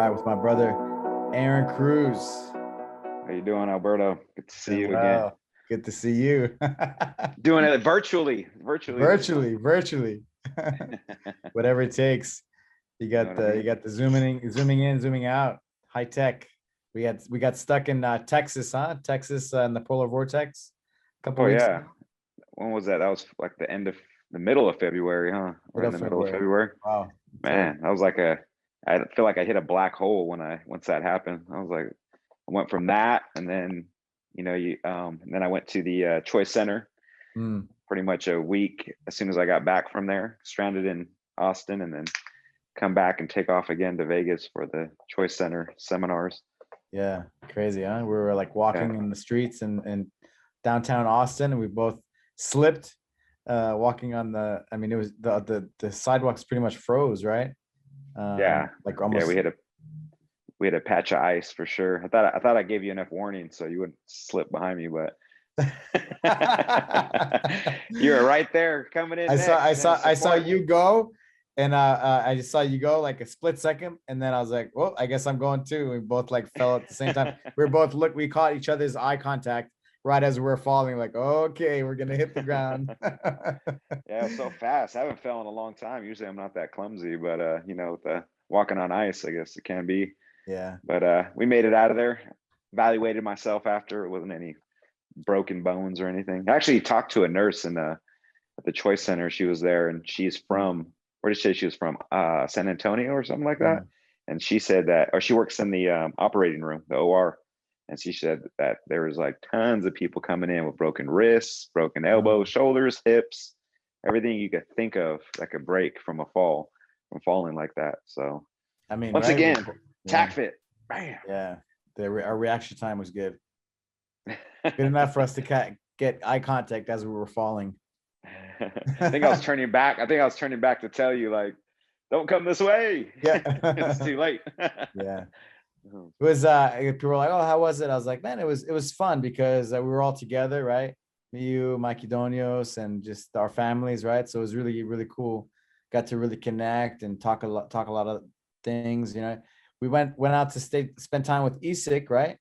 right, with my brother Aaron Cruz. How you doing, Alberto? Good to see you again. Well, good to see you. Doing it virtually virtually. Whatever it takes. You got the zooming in, zooming out, high tech. We got stuck in Texas, Texas in the polar vortex a couple weeks ago. When was that? That was like the middle of February, huh? Middle of February. Wow. Man, that was like I feel like I hit a black hole once that happened. I was like, I went from that, and then and then I went to the Choice Center pretty much a week as soon as I got back from there, stranded in Austin, and then come back and take off again to Vegas for the Choice Center seminars. Yeah, crazy, huh? We were like walking in the streets in downtown Austin, and we both slipped walking on it was the sidewalks pretty much froze, right? Like almost. Yeah, we had a patch of ice for sure. I thought I gave you enough warning so you wouldn't slip behind me, but you were right there coming in. I saw you go, and I just saw you go like a split second, and then I was like, well, I guess I'm going too. We both like fell at the same time. We caught each other's eye contact right as we were falling, like, okay, we're gonna hit the ground. Yeah, so fast. I haven't fell in a long time. Usually I'm not that clumsy, but with the walking on ice, I guess it can be. Yeah. But we made it out of there. Evaluated myself after. It wasn't any broken bones or anything. I actually talked to a nurse at the Choice Center. She was there, and she's from, where did she say she was from? San Antonio or something like that. And she said that, or she works in the operating room, the OR. And she said that there was like tons of people coming in with broken wrists, broken elbows, shoulders, hips, everything you could think of that could break from falling like that. So, once again, TACFIT, bam. Yeah, our reaction time was good. Good enough for us to get eye contact as we were falling. I think I was turning back to tell you, like, don't come this way. Yeah. It's too late. Yeah. It was people were like, oh, how was it? I was like, man, it was fun because we were all together, right? Me, you, Makedonios, and just our families, right? So it was really, really cool. Got to really connect and talk a lot of things. We went out to spend time with Esik, right?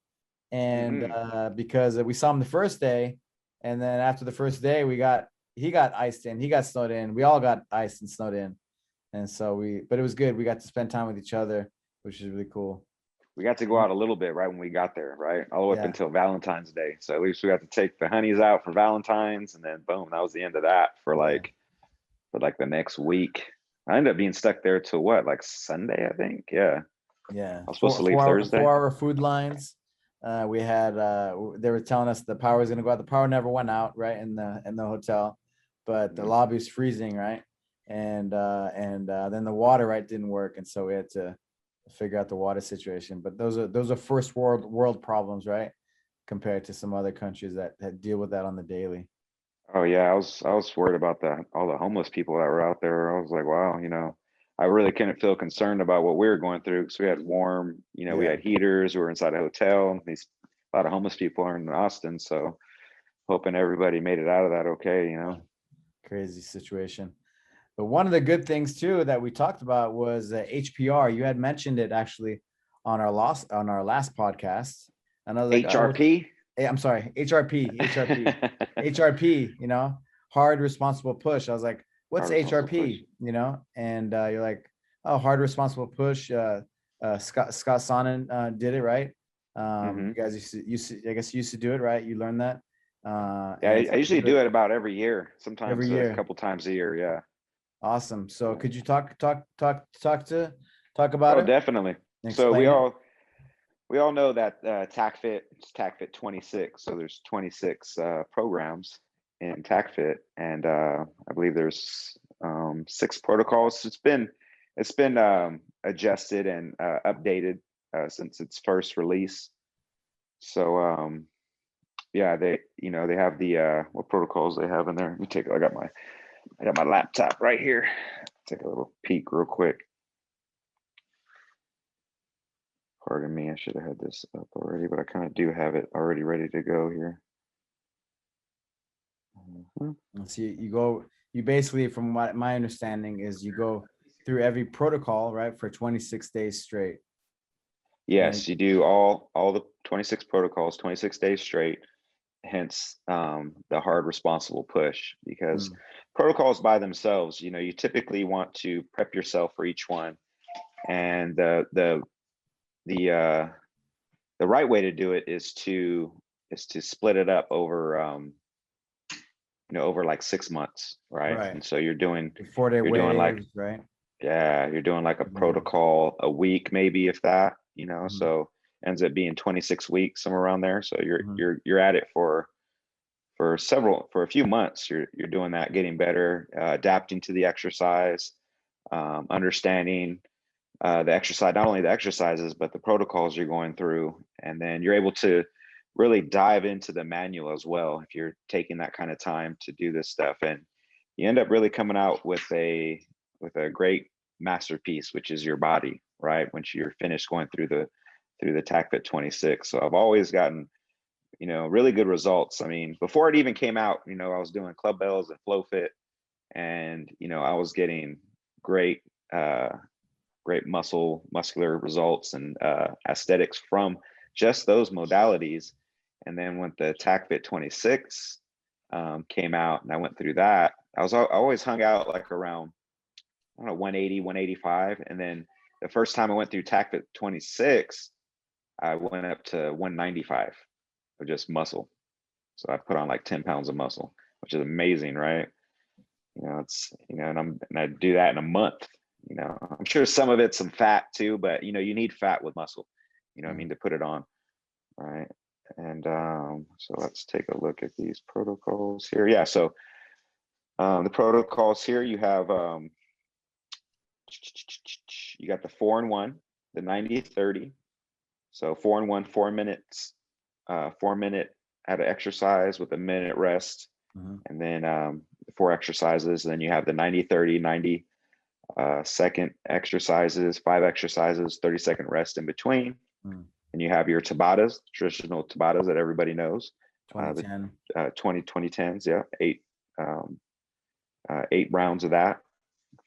And because we saw him the first day, and then after the first day, he got iced in, he got snowed in, we all got iced and snowed in, and so but it was good. We got to spend time with each other, which is really cool. We got to go out a little bit right when we got there, right? All the way up until Valentine's Day. So at least we got to take the honeys out for Valentine's, and then boom, that was the end of that for the next week. I ended up being stuck there till what, like Sunday, I think. Yeah. Yeah. I was supposed to leave Thursday. 4-hour food lines. We had they were telling us the power was gonna go out. The power never went out, right, in the hotel, but the lobby's freezing, right? And then the water, right, didn't work, and so we had to figure out the water situation. But those are first world problems, right, compared to some other countries that deal with that on the daily. Oh yeah, I was worried about all the homeless people that were out there. I was like, wow, I really couldn't feel concerned about what we were going through because we had warm, we had heaters, we were inside a hotel. A lot of homeless people are in Austin, so hoping everybody made it out of that okay. Crazy situation. But one of the good things too that we talked about was HPR. You had mentioned it actually on our last podcast, and I was like, HRP. I'm sorry, HRP. Hard responsible push. I was like, what's HRP? And you're like, oh, hard responsible push. Scott Sonnen did it, right? You guys used to do it, right? You learned that. I usually do it about every year. Sometimes a couple times a year. Yeah. Awesome. So could you talk about it? Definitely. So we all know that TACFIT is TACFIT 26. So there's 26 programs in TACFIT, and I believe there's 6 protocols. It's been adjusted and updated since its first release. So they have the what protocols they have in there. Let me take. I got my laptop right here. Take a little peek real quick. Pardon me, I should have had this up already, but I kind of do have it already ready to go here. So you basically, from what my understanding is, you go through every protocol, right, for 26 days straight. Yes, you do all the 26 protocols, 26 days straight, hence the hard responsible push, because Mm, protocols by themselves, you typically want to prep yourself for each one. And the right way to do it is to split it up over over like 6 months, right? right. And so you're doing 4-day like, waves, right? yeah, you're doing like a Mhm. protocol a week, maybe, if that, Mhm. so ends up being 26 weeks, somewhere around there. So you're Mhm. you're at it for a few months. You're doing that, getting better, adapting to the exercise, understanding the exercise, not only the exercises, but the protocols you're going through. And then you're able to really dive into the manual as well if you're taking that kind of time to do this stuff. And you end up really coming out with a great masterpiece, which is your body, right? Once you're finished going through the TACFIT 26. So I've always gotten, really good results. I mean, before it even came out, I was doing Clubbells and FlowFit, and I was getting great uh great muscular results and aesthetics from just those modalities. And then when the TACFIT 26 came out and I went through that, I always hung out like around, I don't know, 180, 185. And then the first time I went through TACFIT 26, I went up to 195 of just muscle. So I put on like 10 pounds of muscle, which is amazing, right? It's, and I do that in a month. I'm sure some of it's some fat too, but you need fat with muscle, what I Mm. mean, to put it on, right? And so let's take a look at these protocols here. Yeah, so the protocols here, you have you got the 4 and 1, the 90-30. So 4 and 1, 4 minutes, 4 minute at an exercise with a minute rest, Mhm. and then 4 exercises. And then you have the 90-30, 90 second exercises, 5 exercises, 30-second rest in between. Mm. And you have your Tabatas, traditional Tabatas that everybody knows, the 2010. 2010s, yeah, 8 rounds of that,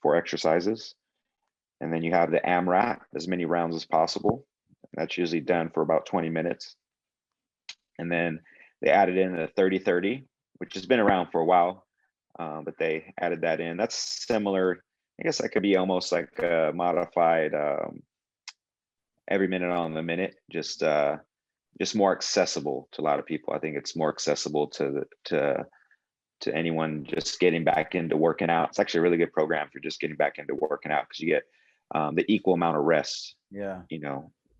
4 exercises. And then you have the AMRAP, as many rounds as possible. That's usually done for about 20 minutes. And then they added in the 30-30, which has been around for a while, but they added that in. That's similar. I guess that could be almost like a modified every minute on the minute, just more accessible to a lot of people. I think it's more accessible to anyone just getting back into working out. It's actually a really good program for just getting back into working out, because you get the equal amount of rest, Yeah.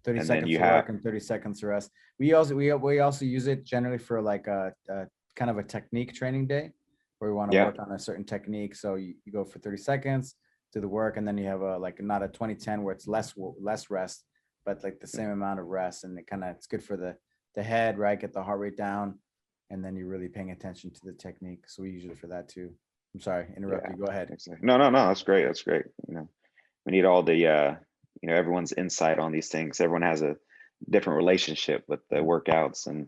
30 and then seconds you to have, work and 30 seconds to rest. We also use it generally for like a kind of a technique training day where we want to yeah, work on a certain technique. So you go for 30 seconds, do the work, and then you have a like not a 20-10 where it's less rest, but like the same amount of rest. And it's good for the head, right? Get the heart rate down, and then you're really paying attention to the technique. So we use it for that too. I'm sorry, interrupt yeah. you. Go ahead. Exactly. No, that's great. That's great. We need all the everyone's insight on these things. Everyone has a different relationship with the workouts, and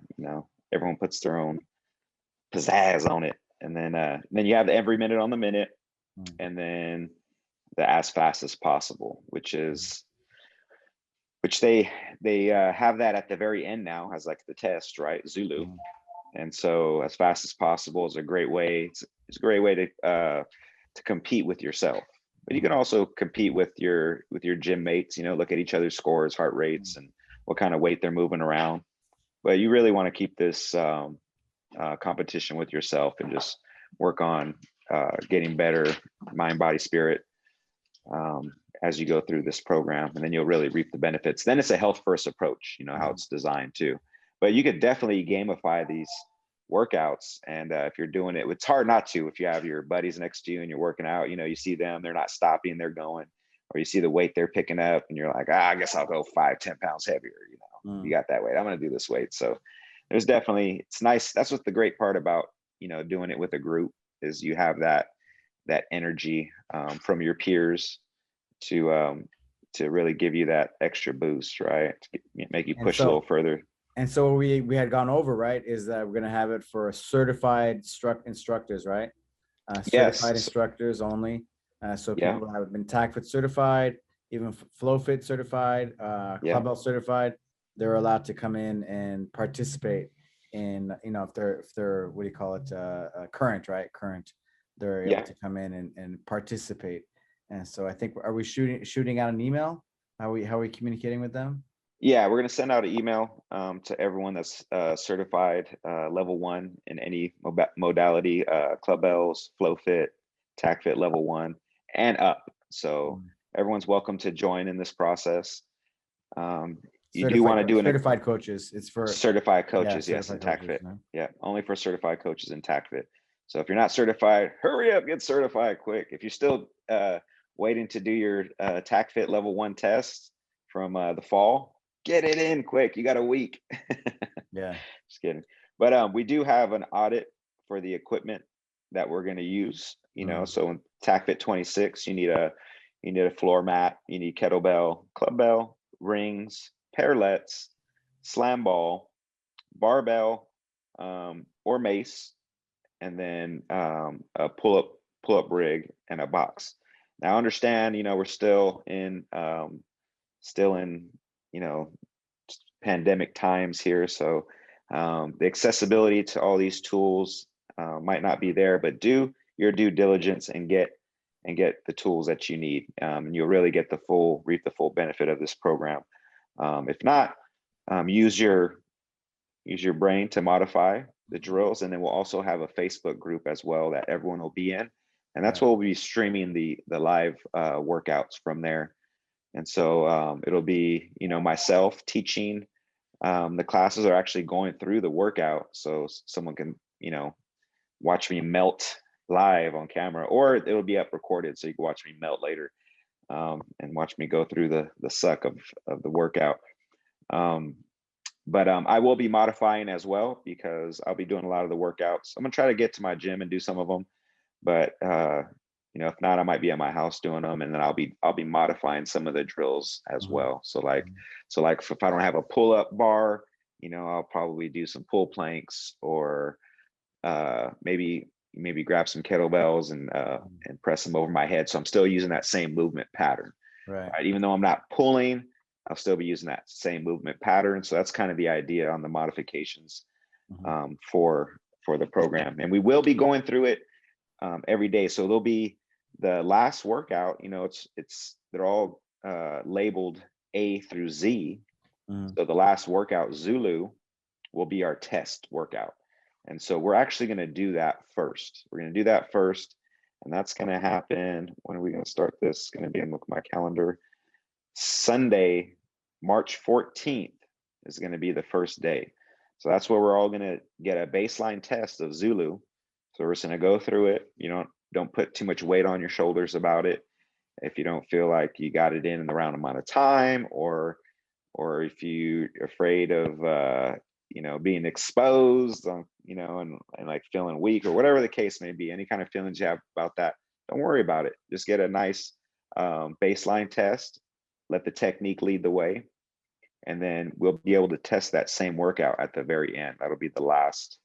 everyone puts their own pizzazz on it. And then you have the every minute on the minute, Mm. and then the as fast as possible, which they have that at the very end now as like the test, right? Zulu. Mm. And so as fast as possible is a great way. It's a great way to compete with yourself. But you can Mm. also compete with your gym mates. Look at each other's scores, heart rates, and what kind of weight they're moving around. But you really want to keep this competition with yourself and just work on getting better mind, body, spirit, as you go through this program, and then you'll really reap the benefits. Then it's a health first approach, how it's designed too. But you could definitely gamify these workouts, and if you're doing it, it's hard not to. If you have your buddies next to you and you're working out, you see them, they're not stopping, they're going, or you see the weight they're picking up, and you're like, I guess I'll go 5-10 pounds heavier. You Mm. got that weight, I'm going to do this weight. So there's definitely, it's nice. That's what the great part about doing it with a group is, you have that energy from your peers to really give you that extra boost, right? To make you And push a little so further. And so we had gone over, right, is that we're gonna have it for certified instructors, right? Yes. Certified instructors only. So Yeah. people have been TACFIT certified, even FlowFit certified, Clubbell certified, they're allowed to come in and participate in, if they're what do you call it, current, right? Current, they're able to come in and participate. And so I think, are we shooting out an email? How are we communicating with them? Yeah, we're going to send out an email to everyone that's certified level 1 in any modality, Clubbells, FlowFit, TACFIT level 1 and up. So everyone's welcome to join in this process. You do want to do certified coaches. It's for certified coaches, yes, in TACFIT. Yeah, only for certified coaches in TACFIT. So if you're not certified, hurry up, get certified quick. If you're still waiting to do your TACFIT level 1 test from the fall, get it in quick. You got a week. Yeah, just kidding. But we do have an audit for the equipment that we're going to use. So in TACFIT 26, you need a floor mat, you need kettlebell, clubbell, rings, parallettes, slam ball, barbell, or mace, and then a pull-up rig and a box. Now understand, we're still in pandemic times here, so the accessibility to all these tools might not be there, but do your due diligence and get the tools that you need, and you'll really reap the full benefit of this program. If not, use your brain to modify the drills, and then we'll also have a Facebook group as well that everyone will be in, and that's where we'll be streaming the live workouts from there. And so it'll be myself teaching. The classes are actually going through the workout, so someone can watch me melt live on camera, or it'll be up recorded so you can watch me melt later, and watch me go through the suck of the workout. But I will be modifying as well, because I'll be doing a lot of the workouts. I'm gonna try to get to my gym and do some of them, but if not, I might be at my house doing them, and then I'll be modifying some of the drills as well. So like if I don't have a pull-up bar, I'll probably do some pull planks, or maybe grab some kettlebells and press them over my head. So I'm still using that same movement pattern. Right. Even though I'm not pulling, I'll still be using that same movement pattern. So that's kind of the idea on the modifications for the program. And we will be going through it every day. So there'll be the last workout, they're all labeled A through Z. So the last workout, Zulu, will be our test workout. And so we're actually going to do that first. And that's going to happen. When are we going to start this? It's going to be in my calendar. Sunday, March 14th is going to be the first day. So that's where we're all going to get a baseline test of Zulu. So we're just going to go through it. Don't put too much weight on your shoulders about it. If you don't feel like you got it in the round amount of time, or if you're afraid of being exposed, and like feeling weak, or whatever the case may be, any kind of feelings you have about that, don't worry about it. Just get a nice baseline test, let the technique lead the way, and then we'll be able to test that same workout at the very end. That'll be the last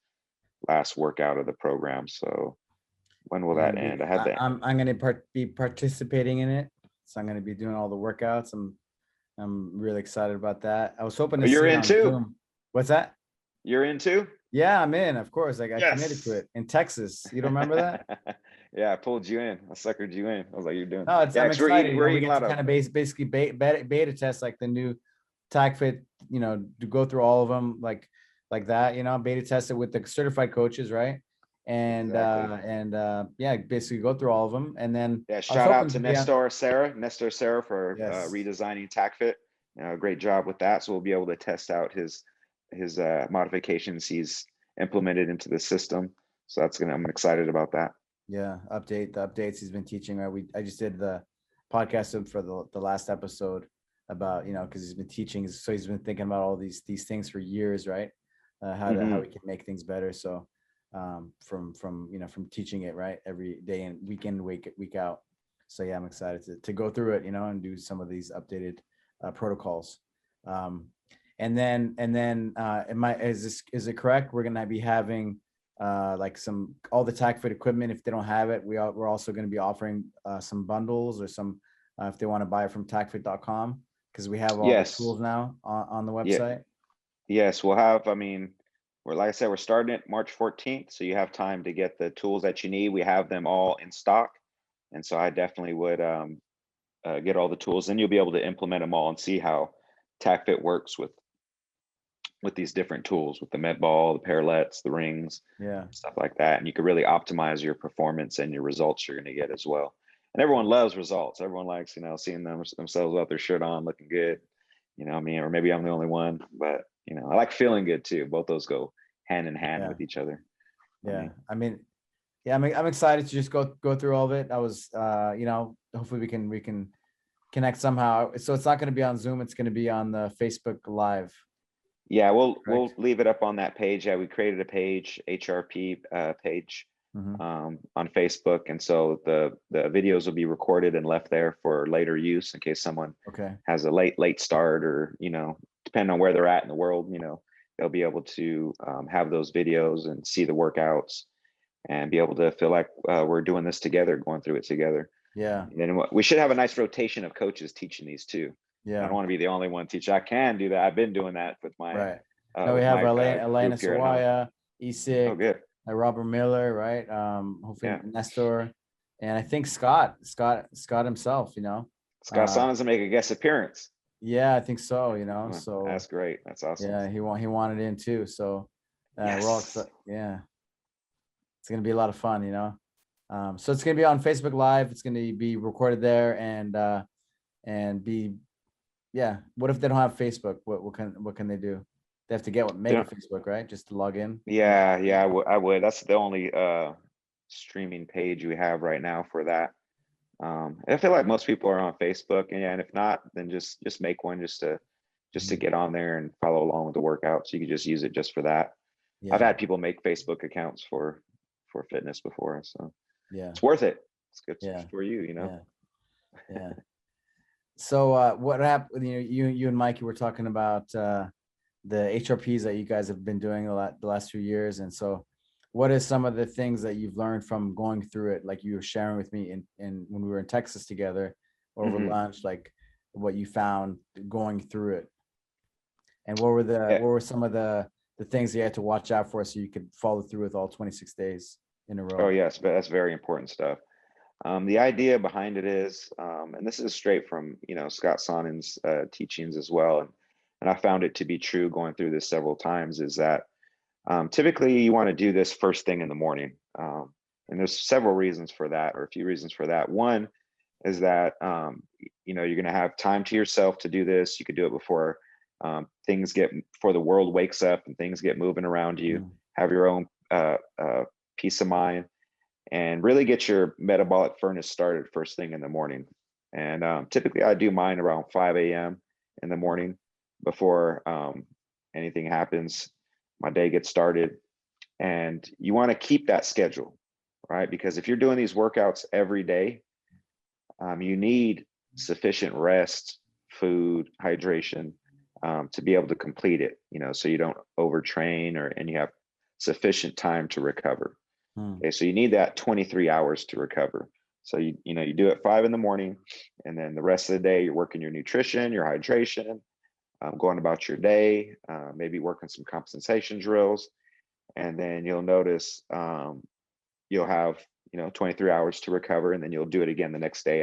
workout of the program. So when will that end? I'm going to be participating in it, so I'm going to be doing all the workouts. I'm really excited about that. I was hoping to you're see in on too. Zoom. What's that? You're in too? Yeah, I'm in. Of course, I committed to it in Texas. You don't remember that? Yeah, I pulled you in. I suckered you in. I was like, you're doing. No, I'm excited. We're we eating get a to lot kind of basically beta test like the new TACFIT. To go through all of them like that. Beta test it with the certified coaches, right? And exactly. basically go through all of them, and then shout out to Nestor Sarah for yes. redesigning TACFIT. Great job with that. So we'll be able to test out his modifications he's implemented into the system. So I'm excited about that. Yeah, the updates he's been teaching. Right, I just did the podcast for the last episode about because he's been teaching, so he's been thinking about all these things for years, right? How we can make things better. So from teaching it right every day and week in week out. So yeah, I'm excited to go through it, and do some of these updated protocols. And then is it correct? We're gonna be having like all the TACFIT equipment. If they don't have it, we're also going to be offering some bundles or some if they want to buy it from TACFIT.com, because we have all the Yes, tools now on the yeah, website. yes, we'll have, I mean, we're, like I said, we're starting it March 14th, so you have time to get the tools that you need. We have them all in stock. And so I definitely would get all the tools, and you'll be able to implement them all and see how TACFIT works with these different tools, with the med ball, the parallettes, the rings, Yeah. stuff like that. And you can really optimize your performance and your results you're going to get as well. And everyone loves results. Everyone likes, seeing themselves with their shirt on, looking good. I mean, or maybe I'm the only one, but I like feeling good too. Both those go hand in hand Yeah. with each other. Yeah. I mean, yeah, I'm excited to just go through all of it. I was, hopefully we can connect somehow. So it's not going to be on Zoom. It's going to be on the Facebook Live. Yeah, we'll Correct? leave it up on that page. Yeah, we created a page, HRP page Mhm. on Facebook, and so the videos will be recorded and left there for later use in case someone Okay. has a late start, or depending on where they're at in the world, they'll be able to have those videos and see the workouts and be able to feel like we're doing this together, going through it together. Yeah. And then we should have a nice rotation of coaches teaching these too. I Yeah. don't want to be the only one teaching. I can do that. I've been doing that Right. Now we have Elena group here at home. Sawaya, Oh, Esik, good. Robert Miller, right? Hopefully Yeah. Nestor, and I think Scott himself, Scott Saunders will make a guest appearance. Yeah, I think so, so That's great. That's awesome. yeah, he wanted in too. So Yes. we're all excited. Yeah. It's gonna be a lot of fun, so it's gonna be on Facebook Live. It's gonna be recorded there and be, yeah. What if they don't have Facebook? What can they do? They have to make a Facebook, right? Just to log in. Yeah, I would. That's the only streaming page we have right now for that. I feel like most people are on Facebook, and if not, then just make one just to get on there and follow along with the workouts. You can just use it just for that. Yeah. I've had people make Facebook accounts for fitness before, so Yeah. it's worth it. It's good for you, Yeah. Yeah. So what happened? You and Mikey were talking about the HRPs that you guys have been doing the last few years, and so what is some of the things that you've learned from going through it, like you were sharing with me in when we were in Texas together over lunch, like what you found going through it, and what were some of the things you had to watch out for so you could follow through with all 26 days in a row? Oh yes, but that's very important stuff. The idea behind it is, and this is straight from Scott Sonnen's teachings as well, and I found it to be true going through this several times, is that typically you want to do this first thing in the morning, and there's several reasons for that, or a few reasons for that. One is that you're going to have time to yourself to do this. You could do it before before the world wakes up and things get moving around you. Have your own peace of mind, and really get your metabolic furnace started first thing in the morning. And typically I do mine around 5 a.m. in the morning before anything happens. My day gets started, and you want to keep that schedule, right? Because if you're doing these workouts every day, you need sufficient rest, food, hydration to be able to complete it, so you don't overtrain and you have sufficient time to recover. Okay, so you need that 23 hours to recover. So you do it 5 in the morning, and then the rest of the day you're working your nutrition, your hydration, going about your day, maybe working some compensation drills, and then you'll notice you'll have 23 hours to recover, and then you'll do it again the next day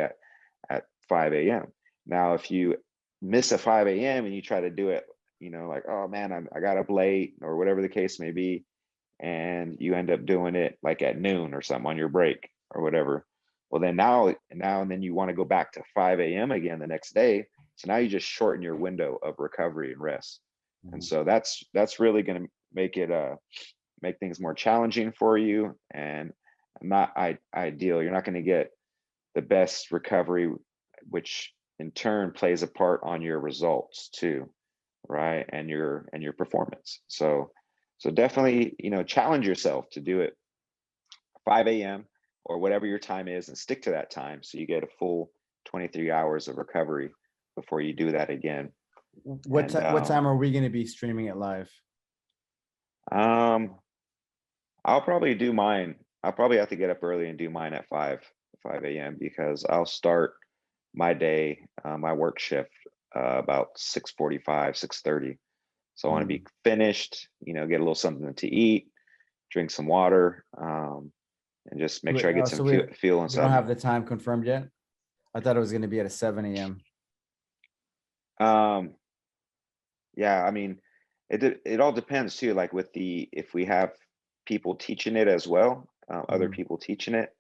at 5 a.m. Now, if you miss a 5 a.m. and you try to do it, like, oh man, I got up late, or whatever the case may be, and you end up doing it like at noon or something on your break or whatever. Well, then now and then you want to go back to 5 a.m. again the next day. So now you just shorten your window of recovery and rest. And so that's really going to make things more challenging for you, and not ideal. You're not going to get the best recovery, which in turn plays a part on your results too, right? And your performance. So definitely, challenge yourself to do it 5 a.m. or whatever your time is, and stick to that time so you get a full 23 hours of recovery before you do that again. What time are we going to be streaming it live? I'll probably do mine. I'll probably have to get up early and do mine at 5 a.m. because I'll start my day, my work shift, about 6:45, 6:30. So I want to be finished, get a little something to eat, drink some water, and just make sure I get some So fuel we don't inside me. have the time confirmed yet. I thought it was going to be at a 7 a.m. Yeah, I mean, it all depends too. Like if we have people teaching it as well, other people teaching it,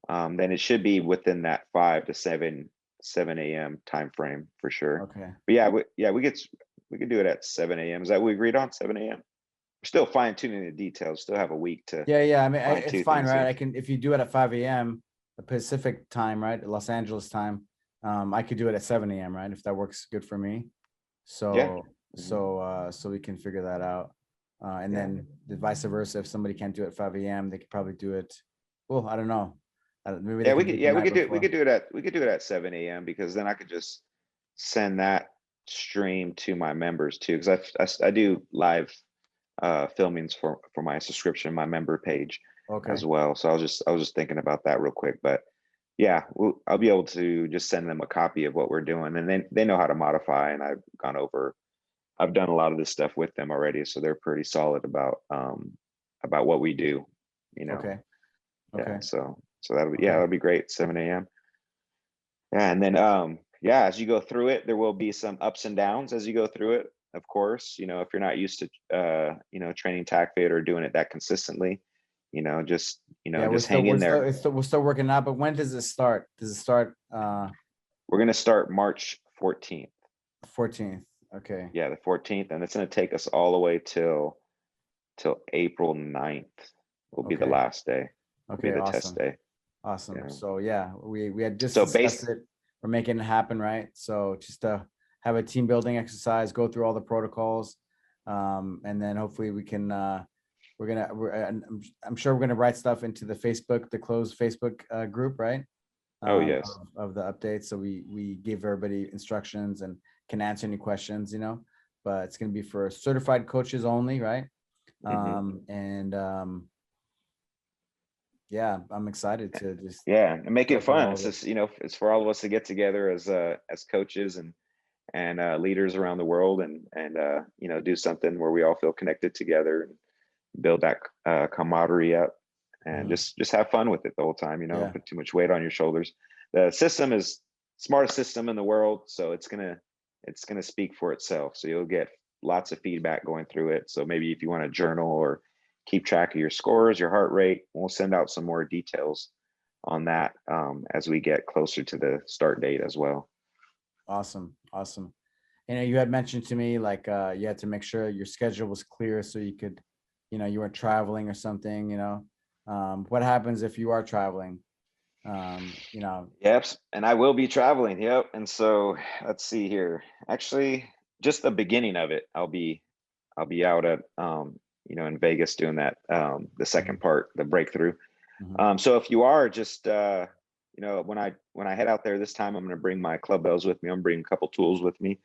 then it should be within that 5 to 7 a.m. time frame for sure. Okay. But yeah, we could do it at 7 a.m. Is that what we agreed on? 7 a.m. We're still fine tuning the details. Still have a week to Yeah. I mean, fine it's tune fine, things right? here. I can, if you do it at 5 a.m. the Pacific time, right? Los Angeles time. I could do it at 7 a.m. right? If that works good for me. Yeah. So we can figure that out. And then the vice versa. If somebody can't do it at 5 a.m., they could probably do it. Well, I don't know. Maybe Yeah, they we can do could. it the Yeah, we night could do. before. We could do it at 7 a.m. because then I could just send that stream to my members too. Because I do live filmings for my subscription, my member page Okay. as well. So I was just thinking about that real quick. But yeah, I'll be able to just send them a copy of what we're doing, and then they know how to modify. And I've done a lot of this stuff with them already, so they're pretty solid about what we do. Okay. Yeah. Okay. So Okay. that'll be great. 7 a.m. Yeah, and then yeah, as you go through it, there will be some ups and downs as you go through it. Of course, if you're not used to training TACFIT or doing it that consistently, just Yeah, just hang in there. we're still working out, but when does it start? Does it start We're gonna start March 14th. 14th? Okay. Yeah, the 14th, and it's gonna take us all the way till April 9th will be the Okay. last day. Will be Okay, the test awesome. day. Awesome. Yeah. So yeah, we had just So discussed it. We're making it happen, right? So just to have a team building exercise, go through all the protocols, and then hopefully we can. I'm sure we're gonna write stuff into the closed Facebook group, right? Oh yes. Of the updates. So we give everybody instructions and can answer any questions, But it's gonna be for certified coaches only, right? And yeah, I'm excited to just Yeah, and make go it through fun. all It's of it. just it's for all of us to get together as coaches and leaders around the world and do something where we all feel connected together and build that camaraderie up and just have fun with it the whole time. Yeah. Don't put too much weight on your shoulders. The system is smartest system in the world, so it's gonna speak for itself. So you'll get lots of feedback going through it. So maybe if you want to journal or keep track of your scores, your heart rate, we'll send out some more details on that as we get closer to the start date as well. Awesome. You had mentioned to me like you had to make sure your schedule was clear so you could, you weren't traveling or something, what happens if you are traveling? Yep, and I will be traveling. Yep, and so let's see here. Actually, just the beginning of it, I'll be out at in Vegas doing that the second part, the breakthrough. So if you are just when I head out there this time, I'm going to bring my Clubbells with me. I'm bringing a couple tools with me,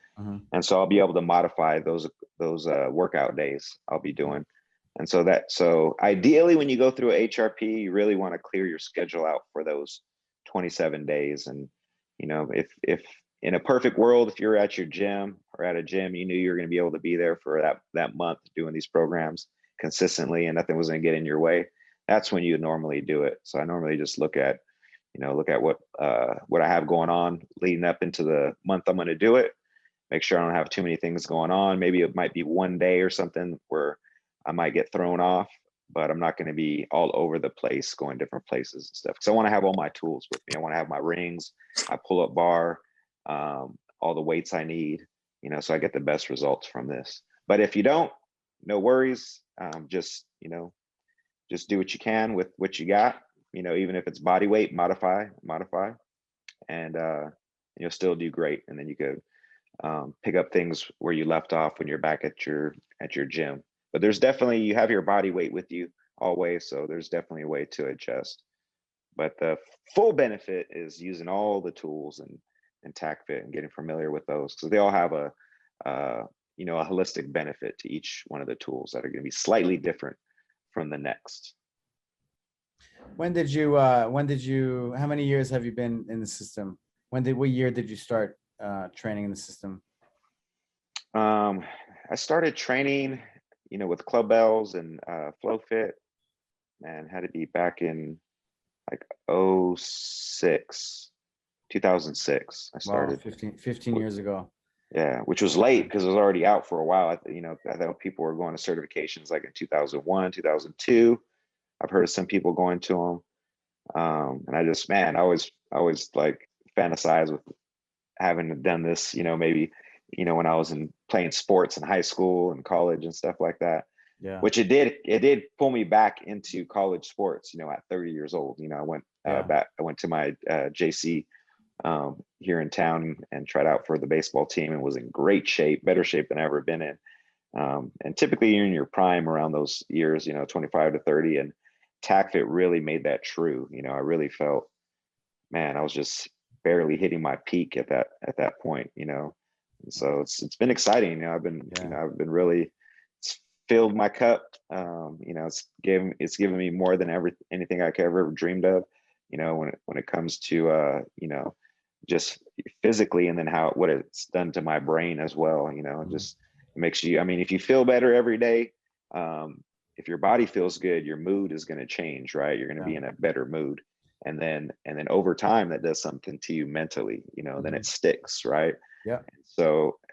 and so I'll be able to modify those workout days I'll be doing. And so ideally, when you go through a HRP, you really want to clear your schedule out for those 27 days. And if in a perfect world, if you're at your gym or at a gym, you knew you were going to be able to be there for that month doing these programs consistently, and nothing was going to get in your way, that's when you normally do it. So I normally just look at what I have going on leading up into the month I'm going to do it. Make sure I don't have too many things going on. Maybe it might be one day or something where I might get thrown off, but I'm not going to be all over the place going different places and stuff. Because I want to have all my tools with me. I want to have my rings, my pull-up bar, all the weights I need, so I get the best results from this. But if you don't, no worries. Just do what you can with what you got. Even if it's body weight, modify, and you'll still do great. And then you could pick up things where you left off when you're back at your gym. But there's definitely, you have your body weight with you always, so there's definitely a way to adjust. But the full benefit is using all the tools and TACFIT and getting familiar with those, because they all have a holistic benefit to each one of the tools that are going to be slightly different from the next. How many years have you been in the system? what year did you start training in the system? I started training, with Clubbells and FlowFit, and had to be back in like 06, 2006. I started. Wow, 15 years ago. Yeah, which was late because it was already out for a while. I thought people were going to certifications like in 2001, 2002. I've heard of some people going to them. And I just, man, I always like fantasize with having done this, maybe, when I was playing sports in high school and college and stuff like that. Yeah. Which it did pull me back into college sports, at 30 years old. I went back, I went to my JC here in town and tried out for the baseball team and was in great shape, better shape than I've ever been in. And typically you're in your prime around those years, 25 to 30, and TACFIT really made that true. I really felt, man, I was just barely hitting my peak at that point, and so it's been exciting. I've been really, it's filled my cup. It's given me more than anything I could ever dreamed of, when it comes to just physically, and then what it's done to my brain as well. Just makes you, if you feel better every day, if your body feels good, your mood is going to change, right? You're going to be in a better mood. And then over time, that does something to you mentally, then it sticks, right? Yeah.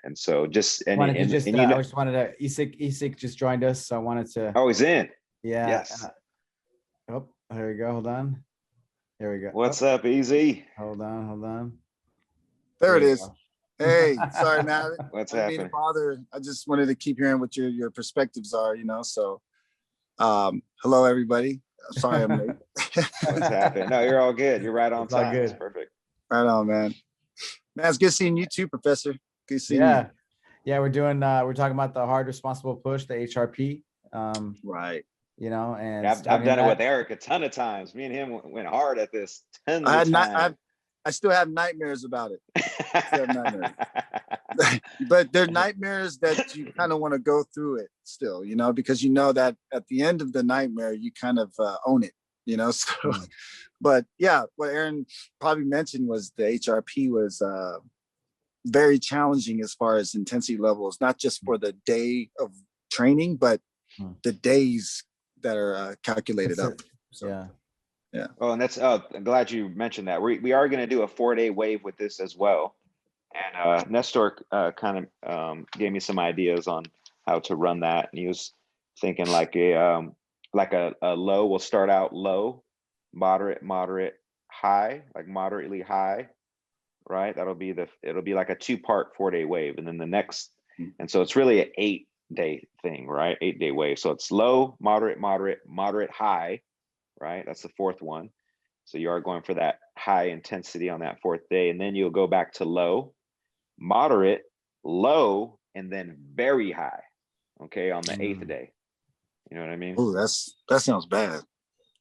And so just, I just wanted to, Esik just joined us. So I wanted to. Oh, he's in. Yeah. Yes. Oh, there we go. Hold on. There we go. What's up, Easy? Hold on. There it is. Hey, sorry, man. What's happening? Being a bother. I just wanted to keep hearing what your perspectives are, So, hello, everybody. Sorry, I'm late. What's happening? No, you're all good. You're right on time. It's perfect. Right on, man. Man, it's good seeing you too, Professor. Good seeing you. Yeah, we're talking about the hard responsible push, the HRP. Right. And I've done it with Erik a ton of times. Me and him went hard at this tons of times. I still have nightmares about it. But they're nightmares that you kind of want to go through it still, because that at the end of the nightmare, you kind of own it, So, but yeah, what Aaron probably mentioned was the HRP was very challenging as far as intensity levels, not just for the day of training, but the days that are calculated up. So. Yeah. Oh, and I'm glad you mentioned that. We are going to do a 4-day wave with this as well. And Nestor kind of gave me some ideas on how to run that. And he was thinking like a low. We'll start out low, moderate, high, like moderately high, right? It'll be like a 2-part 4-day wave. And then the next, and so it's really an 8-day thing, right? 8-day wave. So it's low, moderate, high, right? That's the 4th one. So you are going for that high intensity on that 4th day. And then you'll go back to low, moderate, low, and then very high, okay, on the 8th day. You know what I mean? Oh, that sounds bad.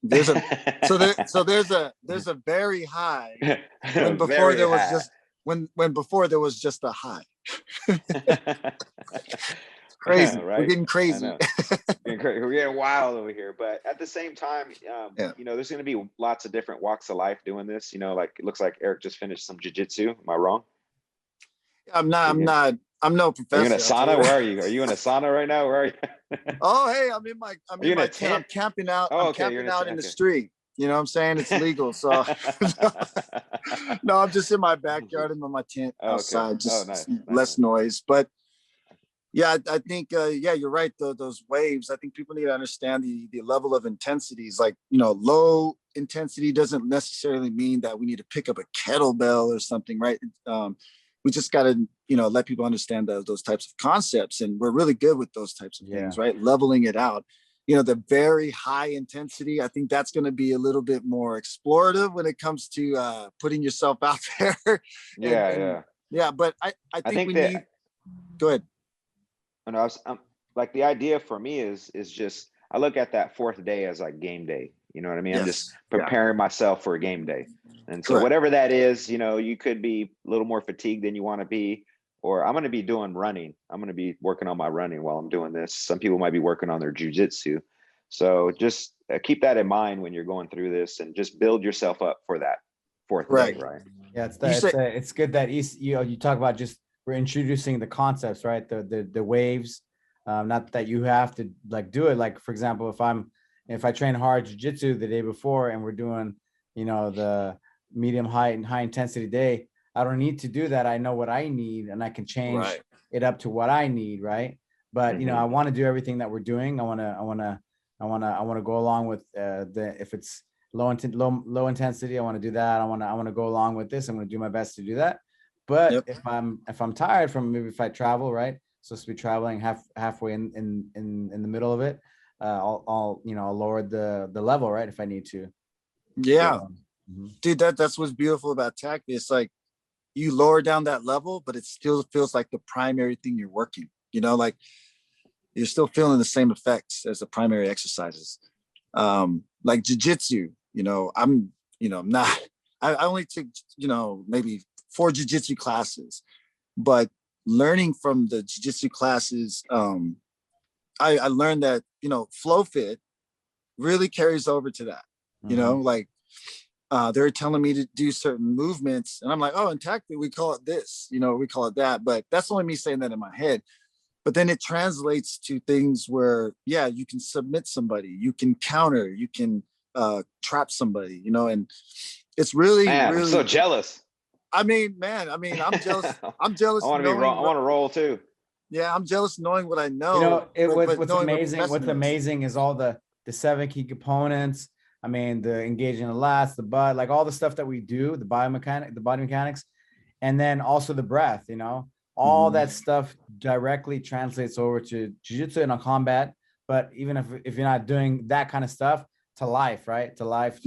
There's a very high when before there was just when before there was just a high. Crazy. Right? We're getting crazy. We're getting wild over here. But at the same time, there's going to be lots of different walks of life doing this. Like it looks like Erik just finished some jiu-jitsu. Am I wrong? I'm no professor. Are you in a sauna? Where are you? Are you in a sauna right now? Where are you? Oh, hey, I'm in my tent. I'm camping out. Oh, I'm camping out in the street. You know what I'm saying? It's legal. So no, I'm just in my backyard. I'm in my tent outside, just less noise. But yeah, I think, you're right. Those waves, I think people need to understand the level of intensities. Like, low intensity doesn't necessarily mean that we need to pick up a kettlebell or something, right? We just got to, let people understand those types of concepts. And we're really good with those types of things, right? Leveling it out. The very high intensity, I think that's going to be a little bit more explorative when it comes to putting yourself out there. Yeah, but I think we need, go ahead. And I'm like, the idea for me is just, I look at that 4th day as like game day. You know what I mean? Yes. I'm just preparing myself for a game day. And so whatever that is, you could be a little more fatigued than you want to be, or I'm going to be doing running. I'm going to be working on my running while I'm doing this. Some people might be working on their jiu-jitsu. So just keep that in mind when you're going through this, and just build yourself up for that fourth Right. day, right? Yeah, it's good that you talk about just we're introducing the concepts, right? The waves, not that you have to like do it. Like for example, if I train hard jiu-jitsu the day before and we're doing, the medium high and high intensity day, I don't need to do that. I know what I need and I can change Right. it up to what I need, right? But I want to do everything that we're doing. I want to go along with if it's low intensity, I want to do that. I want to go along with this. I'm going to do my best to do that. But if I'm tired from maybe if I travel, right? Supposed to be traveling halfway in the middle of it, I'll lower the level, right? If I need to. Yeah. So, dude, that's what's beautiful about TACFIT. It's like you lower down that level, but it still feels like the primary thing you're working, like you're still feeling the same effects as the primary exercises. Like jiu-jitsu, I'm not, I only took, maybe 4 jiu-jitsu classes, but learning from the jiu-jitsu classes, I learned that, FlowFit really carries over to that, like they're telling me to do certain movements and I'm like, oh, in TACFIT, we call it this, we call it that, but that's only me saying that in my head. But then it translates to things where, yeah, you can submit somebody, you can counter, you can trap somebody, and it's really, man, really. I'm so jealous. I'm jealous. I'm jealous. I want to be wrong. I want to roll too. Yeah, I'm jealous knowing what I know. What's amazing is all the 7 key components. I mean, the engaging the lats, the butt, like all the stuff that we do, the body mechanics, and then also the breath, all that stuff directly translates over to jiu-jitsu and on combat. But even if you're not doing that kind of stuff, to life, right? To life,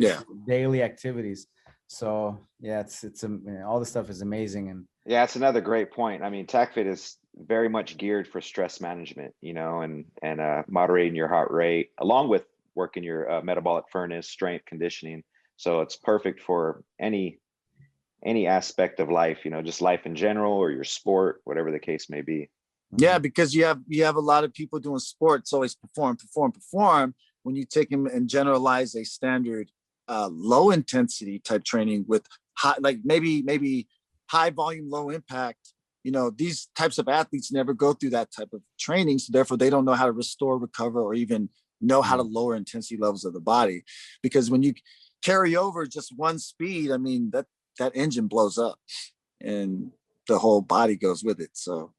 daily activities. So yeah, it's all this stuff is amazing. And yeah, it's another great point. I mean, TACFIT is very much geared for stress management, and moderating your heart rate, along with working your metabolic furnace, strength, conditioning. So it's perfect for any aspect of life, just life in general or your sport, whatever the case may be. Yeah, because you have a lot of people doing sports always perform. When you take them and generalize a standard low intensity type training with high, like maybe high volume, low impact, these types of athletes never go through that type of training. So therefore they don't know how to restore, recover, or even know how to lower intensity levels of the body. Because when you carry over just one speed, I mean, that engine blows up and the whole body goes with it. So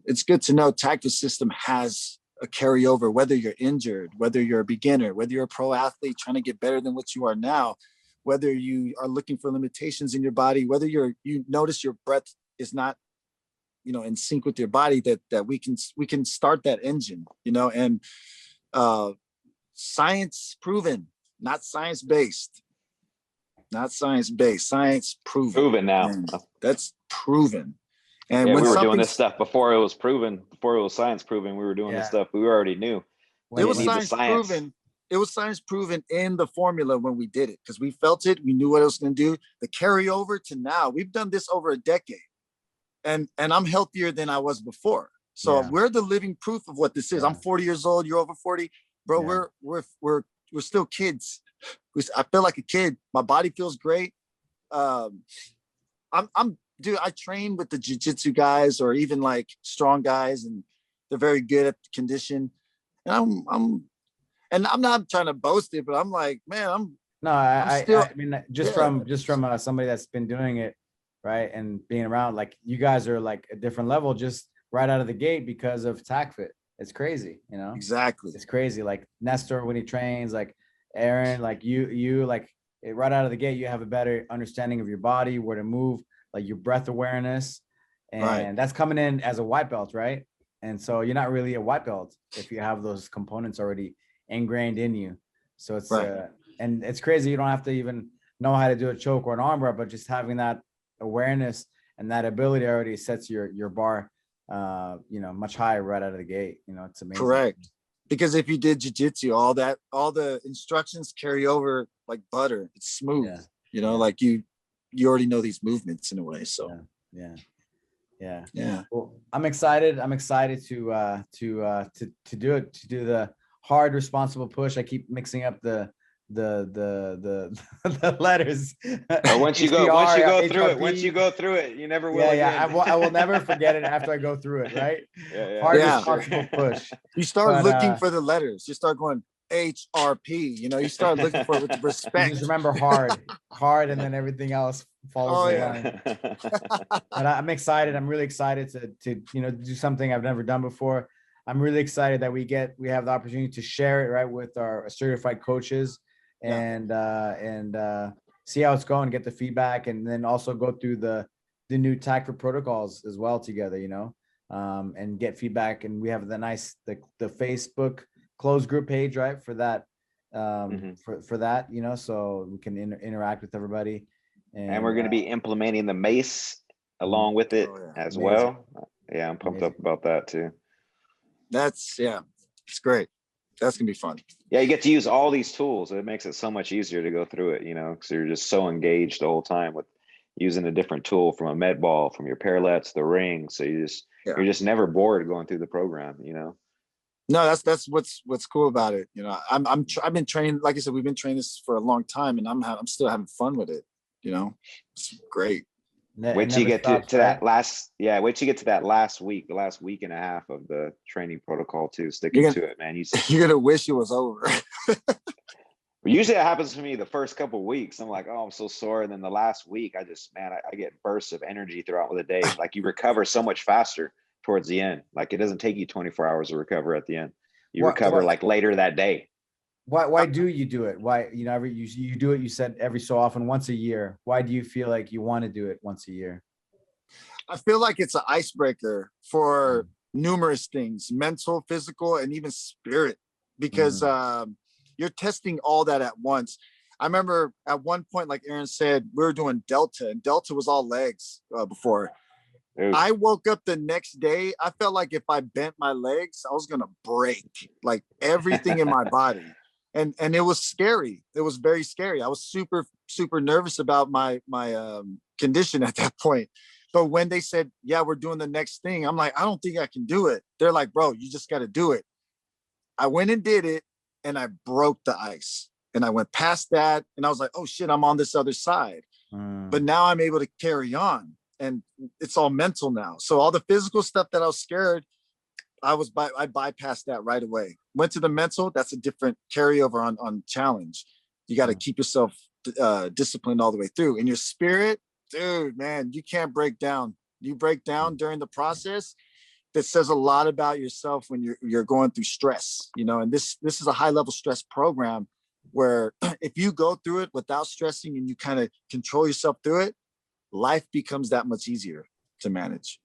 it's good to know TACFIT system has a carryover, whether you're injured, whether you're a beginner, whether you're a pro athlete trying to get better than what you are now, whether you are looking for limitations in your body, whether you notice your breath is not, in sync with your body, that we can start that engine, and science proven, not science based. Not science-based, science proven now. And that's proven. And yeah, when we were doing this stuff before it was proven, before it was science proven. We were doing this stuff we already knew. It was science proven. It was science proven in the formula when we did it, because we felt it. We knew what it was going to do. The carryover to now, we've done this over a decade, and I'm healthier than I was before. So we're the living proof of what this is. I'm 40 years old. You're over 40, bro. We're still kids. I feel like a kid. My body feels great. Dude, I train with the jiu-jitsu guys or even like strong guys, and they're very good at the condition. And I'm not trying to boast it, but I'm like, man, I mean, just from somebody that's been doing it, right, and being around, like you guys are like a different level just right out of the gate because of TACFIT. It's crazy, Exactly. It's crazy. Like Nestor when he trains, like Aaron, like you like right out of the gate, you have a better understanding of your body, where to move, like your breath awareness, and that's coming in as a white belt, right? And so you're not really a white belt if you have those components already ingrained in you. So it's and it's crazy. You don't have to even know how to do a choke or an armbar, but just having that awareness and that ability already sets your bar, much higher right out of the gate. It's amazing. Correct. Because if you did jiu-jitsu, all the instructions carry over like butter. It's smooth, like you already know these movements in a way. So yeah. Well, I'm excited to do it, to do the hard responsible push. I keep mixing up the the letters. Or once you go through it, you never will again. I will never forget it after I go through it, right? Yeah. Hard responsible push. You start looking for the letters. You start going HRP, you start looking for it with respect. You just remember hard, and then everything else follows the line. But I'm excited. I'm really excited to do something I've never done before. I'm really excited that we have the opportunity to share it, right, with our certified coaches and see how it's going, get the feedback, and then also go through the new TACFIT protocols as well together, and get feedback. And we have the Facebook closed group page, right, for that, for that, so we can interact with everybody. And we're going to be implementing the MACE along with it as well. Yeah, I'm pumped up about that too. It's great. That's gonna be fun. Yeah, you get to use all these tools. It makes it so much easier to go through it, because you're just so engaged the whole time with using a different tool, from a med ball, from your parallettes, the ring. So you're just never bored going through the program, No, that's what's cool about it. I've been trained, like I said, we've been training this for a long time, and I'm still having fun with it. It's great. Wait till you get to that last week, the last week and a half of the training protocol too. Sticking to it, man. You're gonna wish it was over. Usually it happens to me the first couple of weeks. I'm like, oh, I'm so sore. And then the last week, I get bursts of energy throughout the day. Like, you recover so much faster towards the end. Like, it doesn't take you 24 hours to recover at the end. You recover like later that day. Why do you do it? Why, you do it, you said every so often, once a year. Why do you feel like you want to do it once a year? I feel like it's an icebreaker for numerous things, mental, physical, and even spirit, because you're testing all that at once. I remember at one point, like Aaron said, we were doing Delta, and Delta was all legs before. I woke up the next day. I felt like if I bent my legs, I was going to break, like, everything in my body. And it was scary. It was very scary. I was super, super nervous about my condition at that point. But when they said, yeah, we're doing the next thing, I'm like, I don't think I can do it. They're like, bro, you just got to do it. I went and did it, and I broke the ice. And I went past that, and I was like, oh shit, I'm on this other side. But now I'm able to carry on, and it's all mental now. So all the physical stuff that I was scared, I bypassed that right away. Went to the mental. That's a different carryover on challenge. You got to keep yourself disciplined all the way through. And your spirit, dude, man, you can't break down. You break down during the process. That says a lot about yourself when you're going through stress, and this is a high level stress program where if you go through it without stressing and you kind of control yourself through it, life becomes that much easier to manage.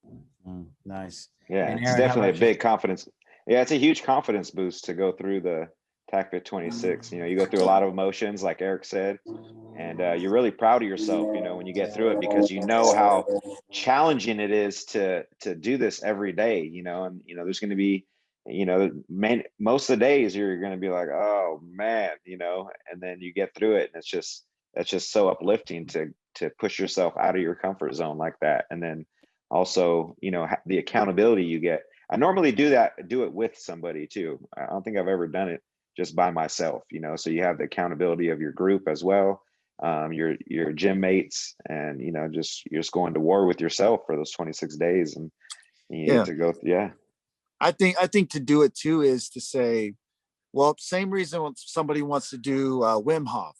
Nice. Yeah, Aaron, it's definitely a big confidence. Yeah, it's a huge confidence boost to go through the TACFIT 26. You go through a lot of emotions, like Erik said, and you're really proud of yourself, when you get through it, because you know how challenging it is to do this every day, and there's going to be, most of the days you're going to be like, oh man, and then you get through it, and that's just so uplifting to push yourself out of your comfort zone like that. And then also, the accountability you get. I normally do it with somebody too. I don't think I've ever done it just by myself, so you have the accountability of your group as well, your gym mates, and you're just going to war with yourself for those 26 days, and you need to go. I think to do it too is to say, well, same reason when somebody wants to do Wim Hof,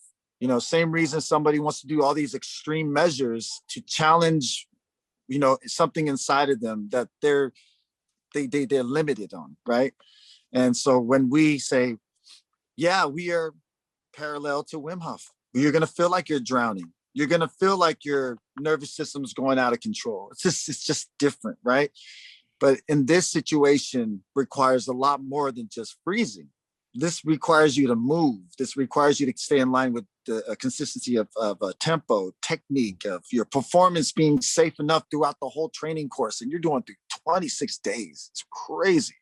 same reason somebody wants to do all these extreme measures to challenge, something inside of them that they're limited on, right? And so when we say, yeah, we are parallel to Wim Hof, you're going to feel like you're drowning. You're going to feel like your nervous system's going out of control. It's just different, right? But in this situation requires a lot more than just freezing. This requires you to move. This requires you to stay in line with the consistency of tempo, technique, of your performance being safe enough throughout the whole training course. And you're doing through 26 days. It's crazy.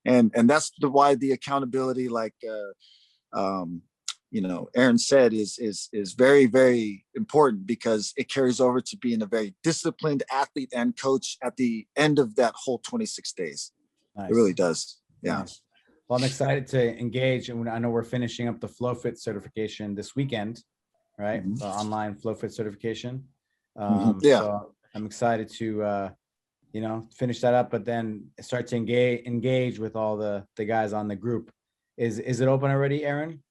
And that's why the accountability, like Aaron said, is very, very important, because it carries over to being a very disciplined athlete and coach at the end of that whole 26 days. Nice. It really does. Yeah. Nice. Well, I'm excited to engage, and I know we're finishing up the FlowFit certification this weekend, right? Mhm. The online FlowFit certification. Yeah. So I'm excited to, finish that up, but then start to engage with all the guys on the group. Is it open already, Aaron?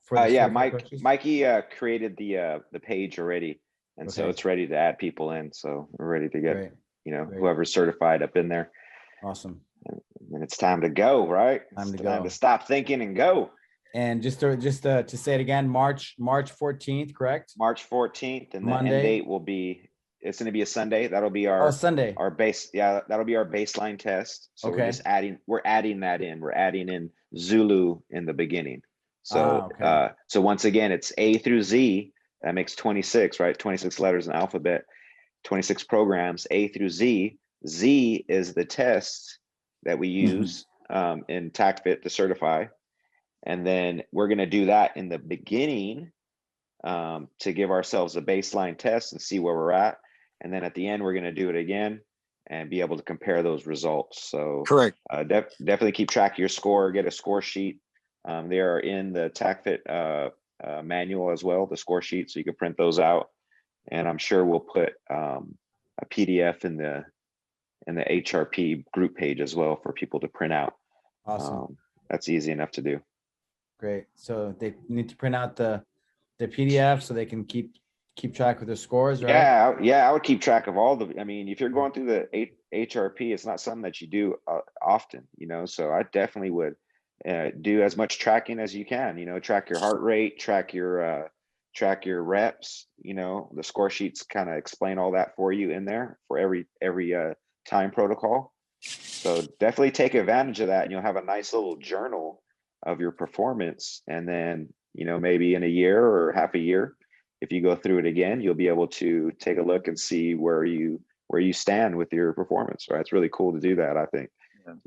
For the Yeah, FlowFit coaches? Mikey created the page already, and so Okay. it's ready to add people in. So we're ready to get Great. Great. whoever's certified up in there. Awesome. And it's time to go, right? Time to It's time go. to stop thinking and go. And just to say it again, March 14th, correct? March 14th, and the end Monday. date will be, it's going to be a Sunday. That'll be our Sunday. our base. Yeah, that'll be our baseline test. So Okay. we're adding that in. We're adding in Zulu in the beginning. So okay. So once again, it's A through Z. That makes 26, right? 26 letters in the alphabet, 26 programs, A through Z. Z is the test that we use in TACFIT to certify. And then we're going to do that in the beginning to give ourselves a baseline test and see where we're at. And then at the end, we're going to do it again and be able to compare those results. So correct. Definitely keep track of your score, get a score sheet. They are in the TACFIT manual as well, the score sheet, so you can print those out. And I'm sure we'll put a PDF in the HRP group page as well for people to print out. Awesome. That's easy enough to do. Great. So they need to print out the PDF so they can keep track of their scores, right? Yeah, I would keep track of all the, I mean, if you're going through the HRP, it's not something that you do often, so I definitely would do as much tracking as you can, track your heart rate, track your reps, the score sheets kind of explain all that for you in there for every time protocol. So definitely take advantage of that, and you'll have a nice little journal of your performance. And then, maybe in a year or half a year, if you go through it again, you'll be able to take a look and see where you stand with your performance, right? It's really cool to do that, I think.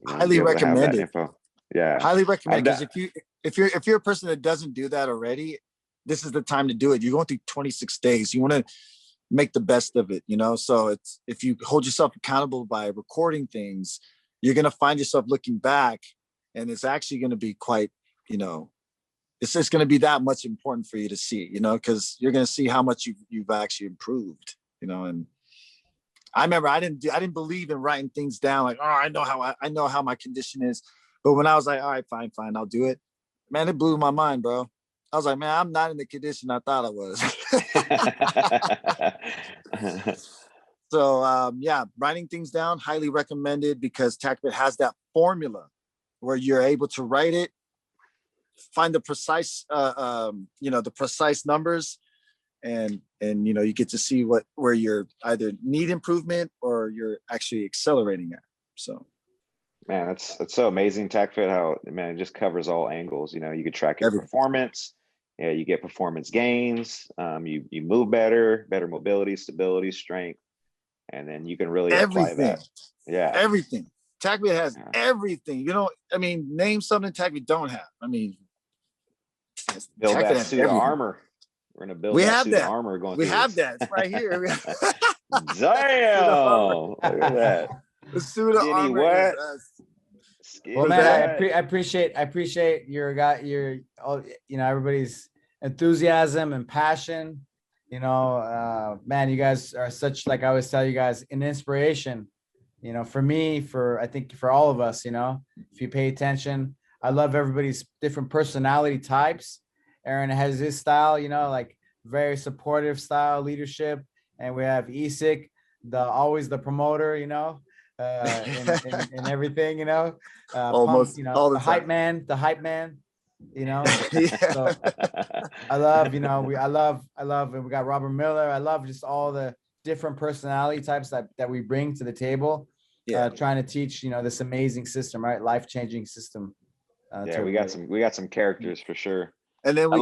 Highly recommended. Yeah. Highly recommend, because if you're a person that doesn't do that already, this is the time to do it. You're going through 26 days. You want to make the best of it, so it's, if you hold yourself accountable by recording things, you're going to find yourself looking back, and it's actually going to be quite, it's just going to be that much important for you to see, because you're going to see how much you've actually improved, and I remember I didn't believe in writing things down like, oh, I know how my condition is. But when I was like, all right, fine, I'll do it, man, it blew my mind, bro. I was like, man, I'm not in the condition I thought I was. So yeah, writing things down, highly recommended, because TACFIT has that formula where you're able to write it, find the precise, the precise numbers, and you get to see where you're either need improvement or you're actually accelerating at. So, man, that's so amazing, TACFIT, how, man, it just covers all angles. You could track your performance. Yeah, you get performance gains. You move better mobility, stability, strength, and then you can really apply that. Yeah, everything. TACFIT has everything. Name something TACFIT don't have. Build that suit of armor. We're gonna build that suit of armor going through. We have that. It's right here. Damn! Look at that. The suit of armor is us. Well, man, I appreciate your everybody's enthusiasm and passion. Man, you guys are such, like I always tell you guys, an inspiration. For me, I think for all of us. If you pay attention, I love everybody's different personality types. Aaron has his style, like very supportive style leadership, and we have Esik, always the promoter, in everything, almost pump, all the hype man, Yeah. So I love, I love, and we got Robert Miller. I love just all the different personality types that we bring to the table, trying to teach, this amazing system, right? Life-changing system. Yeah, we got some characters for sure. And then we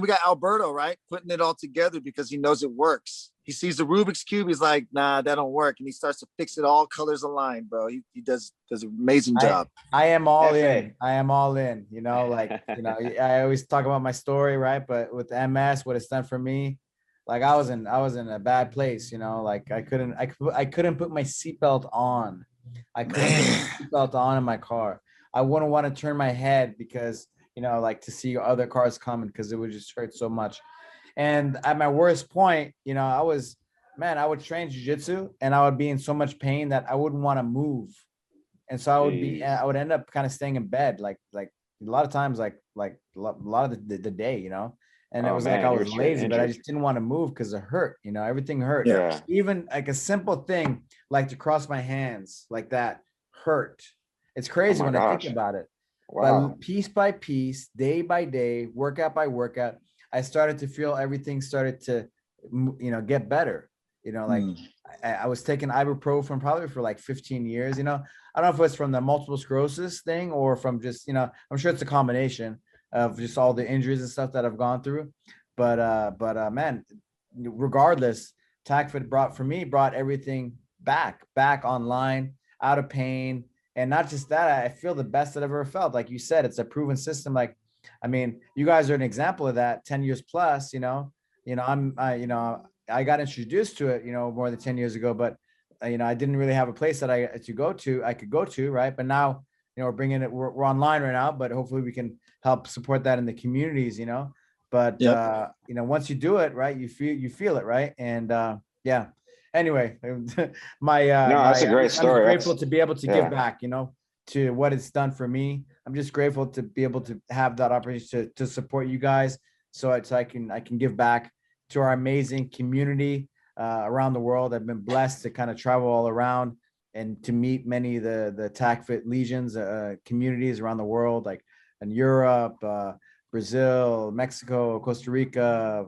got Alberto, right? Putting it all together because he knows it works. He sees the Rubik's Cube. He's like, nah, that don't work. And he starts to fix it, all colors aligned, bro. He does an amazing job. I am all in. I am all in, I always talk about my story, right? But with MS, what it's done for me, like I was in a bad place, like I couldn't put my seatbelt on. I couldn't put my seatbelt on in my car. I wouldn't want to turn my head because, like to see other cars coming because it would just hurt so much. And at my worst point, I would train jujitsu and I would be in so much pain that I wouldn't want to move. And so I would end up kind of staying in bed, like a lot of times, like a lot of the day, and it was like I was lazy, but I just didn't want to move because it hurt, everything hurt. Yeah. Even like a simple thing, like to cross my hands like that hurt. It's crazy when I think about it. Wow. But piece by piece, day by day, workout by workout, I started to feel everything started to, get better. I was taking ibuprofen probably for like 15 years. I don't know if it's from the multiple sclerosis thing or from just, I'm sure it's a combination of just all the injuries and stuff that I've gone through. But man, regardless, TACFIT brought everything back online, out of pain. And not just that, I feel the best that I've ever felt. Like you said, it's a proven system. Like, I mean, you guys are an example of that. 10 years plus, I got introduced to it, more than 10 years ago, but I didn't really have a place that I could go to, right? But now, we're bringing it, we're online right now, but hopefully we can help support that in the communities, but once you do it, right, you feel it, right? And yeah. Anyway, that's a great story. I'm grateful to be able to give back, to what it's done for me. I'm just grateful to be able to have that opportunity to support you guys, so I can give back to our amazing community around the world. I've been blessed to kind of travel all around and to meet many of the TACFIT legions communities around the world, like in Europe, Brazil, Mexico, Costa Rica,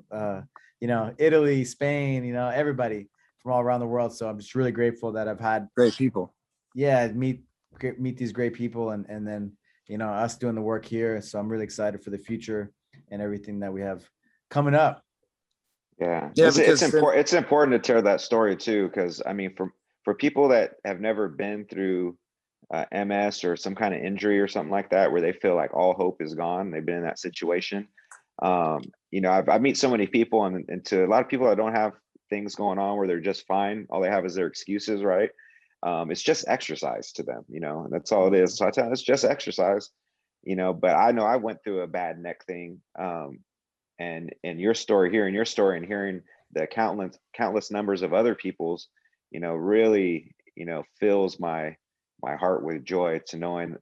Italy, Spain, everybody from all around the world. So I'm just really grateful that I've had great people. Yeah, meet these great people, and then us doing the work here. So I'm really excited for the future and everything that we have coming up. Yeah, it's important to tell that story too, because I mean, for people that have never been through MS or some kind of injury or something like that, where they feel like all hope is gone, they've been in that situation. I meet so many people, and to a lot of people that don't have things going on where they're just fine, all they have is their excuses, right? It's just exercise to them, and that's all it is. So I tell them it's just exercise, but I know I went through a bad neck thing. And your story, hearing your story and hearing the countless numbers of other people's, really, fills my heart with joy to knowing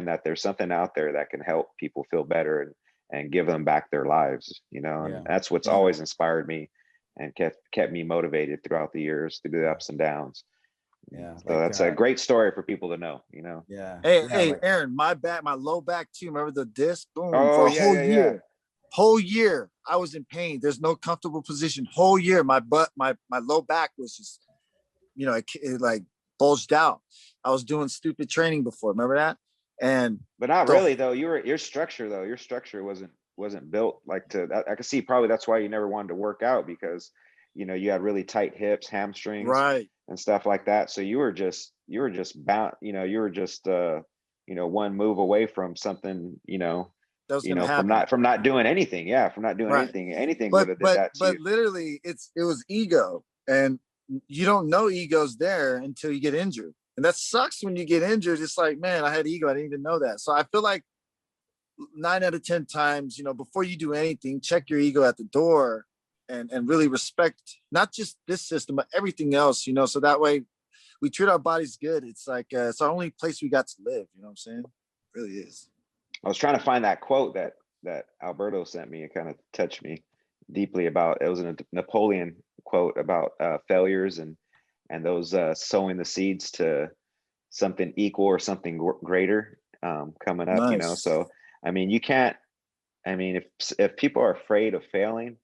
that there's something out there that can help people feel better and give them back their lives, and that's what's always inspired me and kept me motivated throughout the years, through the ups and downs. Yeah. So that's a great story for people to know, Yeah. Hey, Aaron, my low back too. Remember the disc? Boom. Oh, for a whole year. Whole year I was in pain. There's no comfortable position. Whole year my low back was just, it like bulged out. I was doing stupid training before. Remember that? But not really though. Your structure wasn't built like I could see probably that's why you never wanted to work out, because you had really tight hips, hamstrings, right, and stuff like that. So you were just bound, you were just one move away from something, from not doing anything. Yeah, from not doing anything would have did that to you. But literally it was ego, and you don't know ego's there until you get injured. And that sucks when you get injured. It's like, man, I had ego. I didn't even know that. So I feel like 9 out of 10 times, before you do anything, check your ego at the door and really respect not just this system, but everything else, so that way we treat our bodies good. It's like, it's our only place we got to live. You know what I'm saying? It really is. I was trying to find that quote that Alberto sent me. It kind of touched me deeply about, it was a Napoleon quote about failures and those sowing the seeds to something equal or something greater coming up. Nice. So I mean, if people are afraid of failing,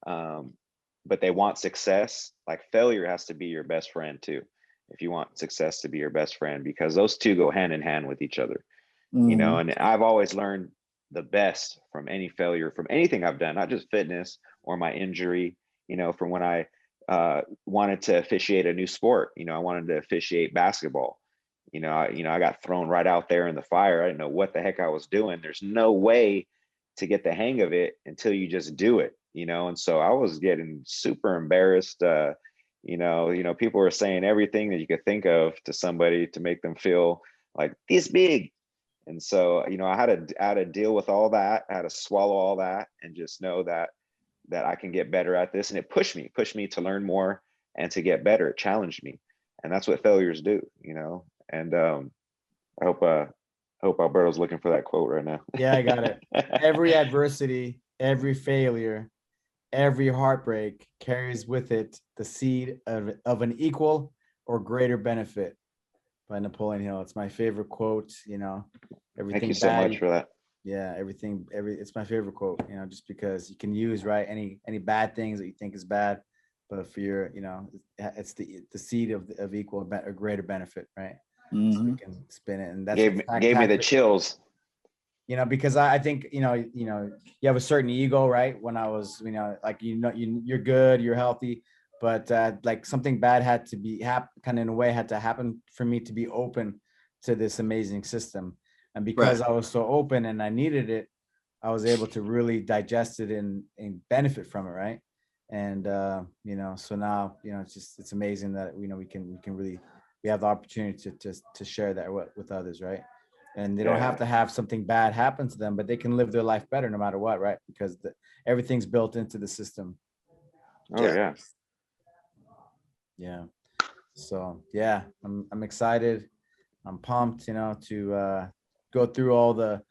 but they want success, like failure has to be your best friend too, if you want success to be your best friend, because those two go hand in hand with each other. And I've always learned the best from any failure, from anything I've done, not just fitness or my injury, from when I wanted to officiate a new sport. I wanted to officiate basketball. I got thrown right out there in the fire. I didn't know what the heck I was doing. There's no way to get the hang of it until you just do it, and so I was getting super embarrassed, People were saying everything that you could think of to somebody to make them feel like this big. And so, I had to deal with all that. I had to swallow all that and just know that I can get better at this. And it pushed me to learn more and to get better. It challenged me. And that's what failures do, and I hope Alberto's looking for that quote right now. Yeah, I got it. Every adversity, every failure, every heartbreak carries with it the seed of an equal or greater benefit, by Napoleon Hill. It's my favorite quote, everything. Thank you so much for that. Yeah, it's my favorite quote, just because you can use, right, any bad things that you think is bad, but for your, it's the seed of equal or greater benefit, right? So you can spin it, and that's gave me the chills. Because I think you have a certain ego, right? When I was, like you're good, you're healthy, but like something bad had to be kind of in a way had to happen for me to be open to this amazing system, and because I was so open and I needed it, I was able to really digest it and benefit from it, right? And so now it's amazing that we have the opportunity to share that with others, right? And they don't have to have something bad happen to them, but they can live their life better no matter what, right? Because everything's built into the system. Yeah. So yeah, I'm excited. I'm pumped, to go through all the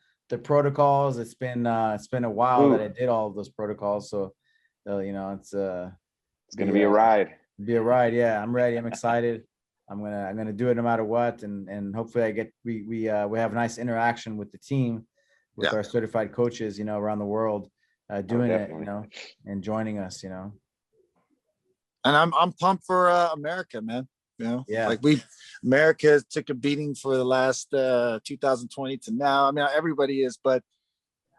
protocols. It's been a while that I did all of those protocols, so it's gonna be a ride. Yeah, I'm ready. I'm excited. I'm gonna do it no matter what, and hopefully we have a nice interaction with the team, with our certified coaches, around the world, doing it, and joining us, And I'm pumped for America, man. America took a beating for the last 2020 to now. I mean, everybody is, but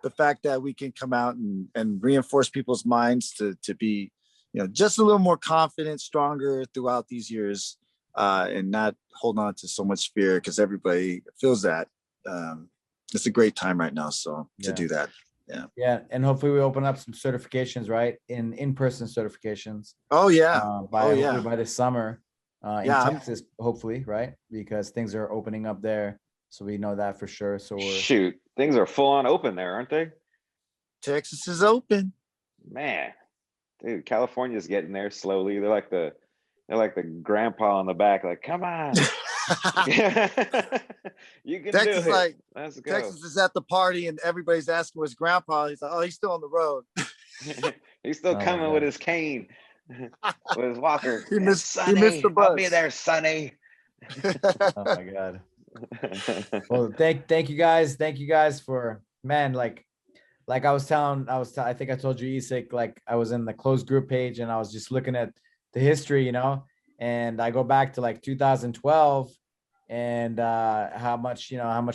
the fact that we can come out and reinforce people's minds to be, just a little more confident, stronger throughout these years. And not hold on to so much fear, because everybody feels that. It's a great time right now, so to do that. And hopefully we open up some certifications, right, in-person certifications. Hopefully by this summer, in Texas, hopefully, right, because things are opening up there, so we know that for sure. So things are full on open there, aren't they? Texas is open, man. Dude, California's getting there slowly. They're like the grandpa on the back, like, come on. You can Texas, do it. Let's go. Texas is at the party and everybody's asking where's grandpa. He's like, oh, he's still on the road. He's still coming with his cane, with his walker. He missed the bus. I'll be there, Sonny. Oh my God. Well, thank you guys for, man, like I was telling, I think I told you, Esik, like I was in the closed group page and I was just looking at the history, and I go back to like 2012 and how much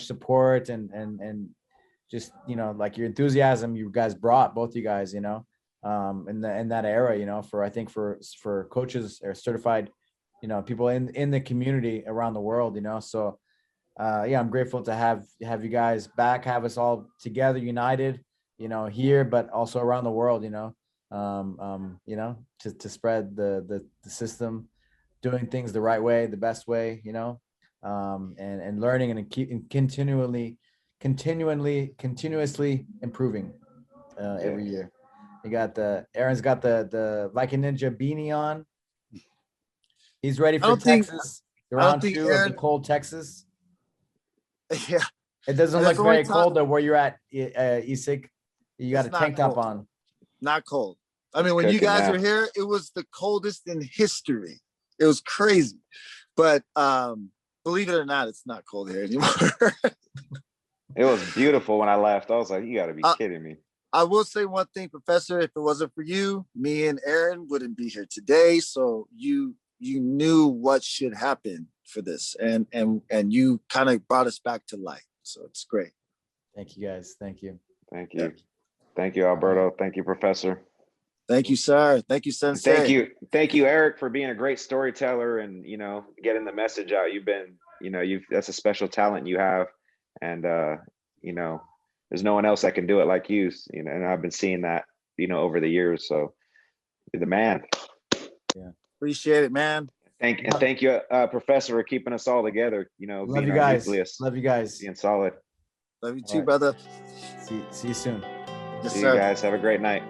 support and just, like your enthusiasm you guys brought, both you guys, in that era, for coaches or certified, people in the community around the world, so I'm grateful to have you guys back, have us all together, united, here, but also around the world, to spread the system, doing things the right way, the best way, and learning and continuously improving every year. You got Aaron's got the Viking Ninja beanie on. He's ready for Texas. Round 2 of the cold Texas. Yeah. It doesn't look very cold though where you're at, Esik. You got a tank top on. Not cold. I mean, when you guys were here, it was the coldest in history. It was crazy. But believe it or not, it's not cold here anymore. It was beautiful when I left. I was like, you got to be kidding me. I will say one thing, Professor. If it wasn't for you, me and Aaron wouldn't be here today. So you knew what should happen for this. And you kind of brought us back to life. So it's great. Thank you, guys. Thank you. Thank you. Thank you, Alberto. Thank you, Professor. Thank you, sir. Thank you, Sensei. Thank you, Erik, for being a great storyteller and, getting the message out. You've been, that's a special talent you have. And, there's no one else that can do it like you, and I've been seeing that, over the years. So you're the man. Yeah. Appreciate it, man. Thank you, Professor, for keeping us all together. You know, Love being you our guys. nucleus, Love you guys. being solid. Love you All too, right. brother. See you soon. Yes, See sir. you guys. Have a great night.